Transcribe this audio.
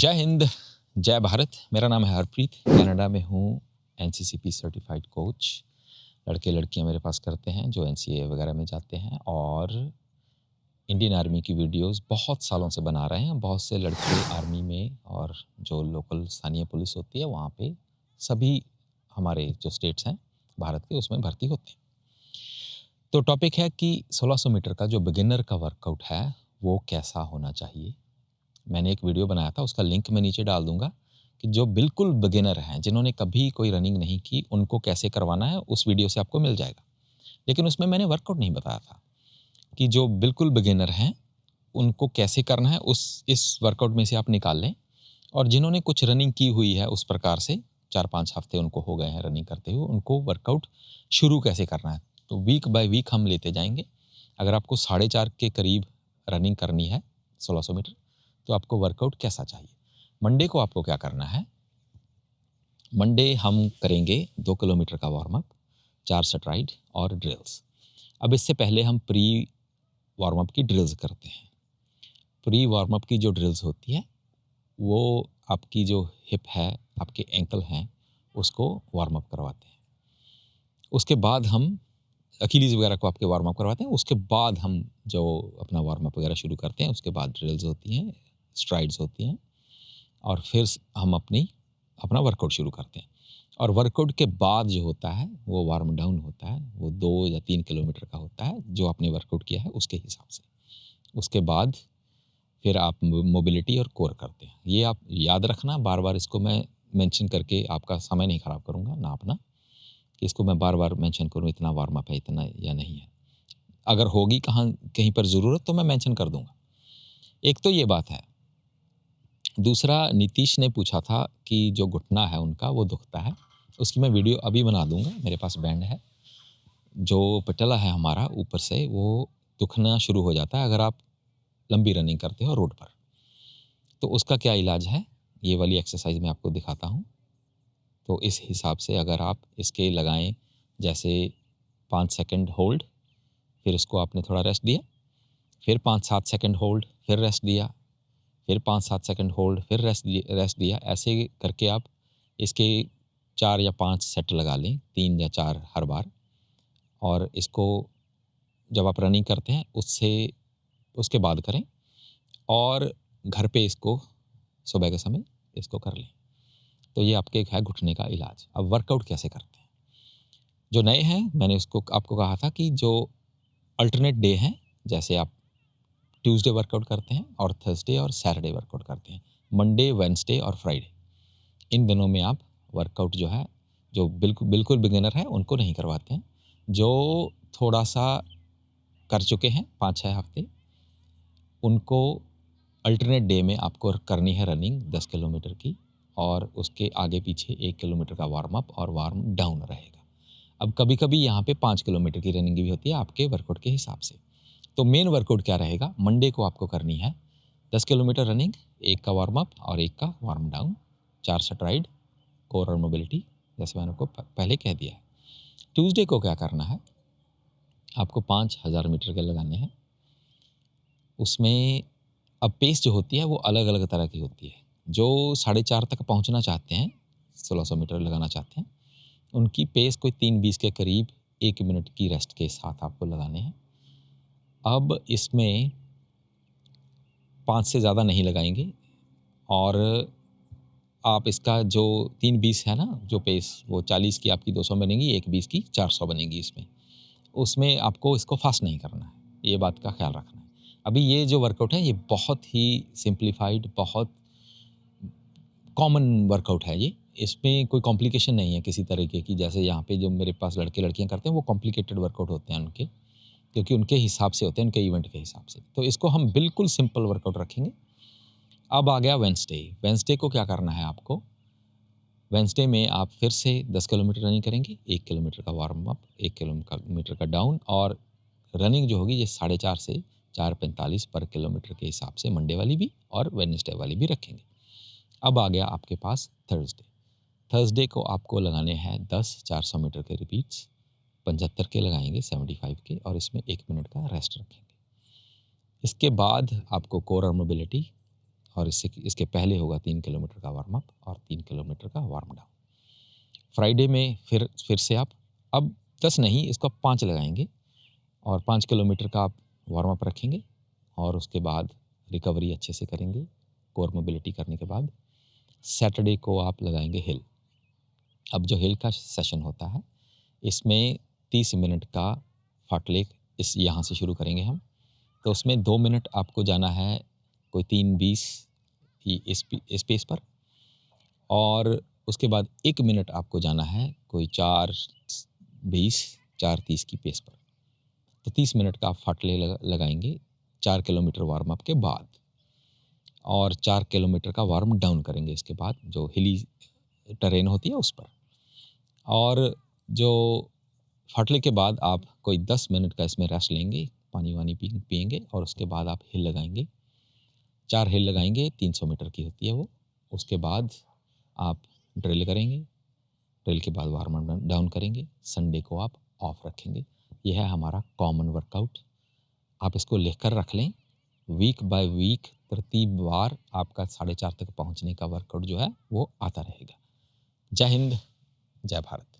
जय हिंद, जय भारत। मेरा नाम है हरप्रीत, कनाडा में हूँ, एनसीसीपी सर्टिफाइड कोच। लड़के लड़कियाँ मेरे पास करते हैं जो एनसीए वगैरह में जाते हैं और इंडियन आर्मी की वीडियोस बहुत सालों से बना रहे हैं। बहुत से लड़के आर्मी में और जो लोकल स्थानीय पुलिस होती है वहाँ पे सभी हमारे जो स्टेट्स हैं भारत के उसमें भर्ती होते हैं। तो टॉपिक है कि 1600 मीटर का जो बिगिनर का वर्कआउट है वो कैसा होना चाहिए। मैंने एक वीडियो बनाया था, उसका लिंक मैं नीचे डाल दूंगा कि जो बिल्कुल बिगिनर हैं, जिन्होंने कभी कोई रनिंग नहीं की, उनको कैसे करवाना है, उस वीडियो से आपको मिल जाएगा। लेकिन उसमें मैंने वर्कआउट नहीं बताया था कि जो बिल्कुल बिगिनर हैं उनको कैसे करना है, इस वर्कआउट में से आप निकाल लें। और जिन्होंने कुछ रनिंग की हुई है उस प्रकार से 4-5 हफ्ते उनको हो गए हैं रनिंग करते हुए, उनको वर्कआउट शुरू कैसे करना है। तो वीक बाय वीक हम लेते जाएंगे। अगर आपको 4.5 के करीब रनिंग करनी है 1600 मीटर, तो आपको वर्कआउट कैसा चाहिए। मंडे को आपको क्या करना है, मंडे हम करेंगे 2 किलोमीटर का वार्म अप, 4 स्ट्राइड और ड्रिल्स। अब इससे पहले हम प्री वार्म अप की ड्रिल्स करते हैं। प्री वार्म अप की जो ड्रिल्स होती है वो आपकी जो हिप है, आपके एंकल हैं, उसको वार्म अप करवाते हैं। उसके बाद हम अकीलीज वगैरह को आपके वार्म अप करवाते हैं। उसके बाद हम जो अपना वार्म अप वगैरह शुरू करते हैं, उसके बाद ड्रिल्स होती हैं, स्ट्राइड्स होती हैं और फिर हम अपना वर्कआउट शुरू करते हैं। और वर्कआउट के बाद जो होता है वो वार्म डाउन होता है, वो 2 या 3 किलोमीटर का होता है जो आपने वर्कआउट किया है उसके हिसाब से। उसके बाद फिर आप मोबिलिटी और कोर करते हैं। ये आप याद रखना, बार बार इसको मैं मेंशन करके आपका समय नहीं ख़राब करूँगा ना अपना, कि इसको मैं बार बार मेंशन करूँ इतना वार्म अप है, इतना या नहीं है। अगर होगी कहीं पर ज़रूरत तो मैं मेंशन कर दूँगा। एक तो ये बात है। दूसरा, नीतीश ने पूछा था कि जो घुटना है उनका वो दुखता है, उसकी मैं वीडियो अभी बना दूँगा। मेरे पास बैंड है, जो पटला है हमारा ऊपर से वो दुखना शुरू हो जाता है अगर आप लंबी रनिंग करते हो रोड पर। तो उसका क्या इलाज है, ये वाली एक्सरसाइज मैं आपको दिखाता हूँ। तो इस हिसाब से अगर आप इसके लगाएं, जैसे 5 सेकंड होल्ड, फिर इसको आपने थोड़ा रेस्ट दिया, फिर 5-7 सेकंड होल्ड, फिर रेस्ट दिया, फिर 5-7 सेकंड होल्ड, फिर रेस्ट दिया। ऐसे करके आप इसके 4 या 5 सेट लगा लें, 3 या 4 हर बार। और इसको जब आप रनिंग करते हैं उसके बाद करें और घर पे इसको सुबह के समय इसको कर लें। तो ये आपके है घुटने का इलाज। अब वर्कआउट कैसे करते हैं, जो नए हैं मैंने उसको आपको कहा था कि जो अल्टरनेट डे हैं, जैसे आप ट्यूसडे वर्कआउट करते हैं और थर्सडे और सैटरडे वर्कआउट करते हैं, मंडे, वेडनेसडे और फ्राइडे, इन दिनों में आप वर्कआउट जो है, जो बिल्कुल बिगिनर है उनको नहीं करवाते हैं। जो थोड़ा सा कर चुके हैं 5-6 हफ्ते, उनको अल्टरनेट डे में आपको करनी है रनिंग 10 किलोमीटर की, और उसके आगे पीछे 1 किलोमीटर का वार्म अप और वार्म डाउन रहेगा। अब कभी कभी यहाँ पे 5 किलोमीटर की रनिंग भी होती है आपके वर्कआउट के हिसाब से। तो मेन वर्कआउट क्या रहेगा, मंडे को आपको करनी है 10 किलोमीटर रनिंग, 1 का वार्म अप और 1 का वार्म डाउन, 4 स्ट्राइड, कोर और मोबिलिटी, जैसे मैंने आपको पहले कह दिया है। ट्यूसडे को क्या करना है, आपको 5000 मीटर के लगाने हैं। उसमें अब पेस जो होती है वो अलग अलग तरह की होती है। जो 4.5 तक पहुंचना चाहते हैं, 1600 मीटर लगाना चाहते हैं, उनकी पेस कोई 3:20 के करीब 1 मिनट की रेस्ट के साथ आपको लगाने हैं। अब इसमें 5 से ज़्यादा नहीं लगाएंगे, और आप इसका जो 3:20 है ना जो पेस, वो 40 की आपकी 200 बनेगी, 1:20 की 400 बनेगी। उसमें आपको इसको फास्ट नहीं करना है, ये बात का ख्याल रखना है। अभी ये जो वर्कआउट है ये बहुत ही सिंप्लीफाइड, बहुत कॉमन वर्कआउट है ये। इसमें कोई कॉम्प्लिकेशन नहीं है किसी तरीके की, जैसे यहाँ पे जो मेरे पास लड़के लड़कियाँ करते हैं वो कॉम्प्लिकेटेड वर्कआउट होते हैं उनके, क्योंकि उनके हिसाब से होते हैं, उनके इवेंट के हिसाब से। तो इसको हम बिल्कुल सिंपल वर्कआउट रखेंगे। अब आ गया वेडनेसडे को क्या करना है आपको, वेडनेसडे में आप फिर से 10 किलोमीटर रनिंग करेंगे, 1 किलोमीटर का वार्म अप, 1 किलोमीटर का डाउन, और रनिंग जो होगी ये 4:30 से 4:45 पर किलोमीटर के हिसाब से मंडे वाली भी और वेडनेसडे वाली भी रखेंगे। अब आ गया आपके पास थर्सडे को आपको लगाने हैं 10 400 मीटर के रिपीट्स, 75 के लगाएंगे, 75 के, और इसमें 1 मिनट का रेस्ट रखेंगे। इसके बाद आपको कोर और मोबिलिटी और इसके पहले होगा 3 किलोमीटर का वार्म अप और 3 किलोमीटर का वार्म डाउन। फ्राइडे में फिर से आप अब 10 नहीं, इसको आप 5 लगाएंगे और 5 किलोमीटर का आप वार्म अप रखेंगे और उसके बाद रिकवरी अच्छे से करेंगे कोर मोबिलिटी करने के बाद। सैटरडे को आप लगाएंगे हिल। अब जो हिल का सेशन होता है इसमें 30 मिनट का फाटलेक इस यहाँ से शुरू करेंगे हम। तो उसमें 2 मिनट आपको जाना है कोई 3:20 की स्पेस पर और उसके बाद 1 मिनट आपको जाना है कोई 4:20 4:30 की पेस पर। तो 30 मिनट का आप फाटले लगाएंगे 4 किलोमीटर वार्म अप के बाद और 4 किलोमीटर का वार्म डाउन करेंगे इसके बाद जो हिली टेरेन होती है उस पर। और जो फाटले के बाद आप कोई 10 मिनट का इसमें रेस्ट लेंगे, पानी वानी पिएंगे और उसके बाद आप हिल लगाएंगे। 4 हिल लगाएंगे, 300 मीटर की होती है वो। उसके बाद आप ड्रिल करेंगे, ड्रिल के बाद वार्म डाउन करेंगे। संडे को आप ऑफ रखेंगे। यह है हमारा कॉमन वर्कआउट। आप इसको लिख कर रख लें। वीक बाय वीक तरतीबवार आपका 4.5 तक पहुंचने का वर्कआउट जो है वो आता रहेगा। जय हिंद, जय भारत।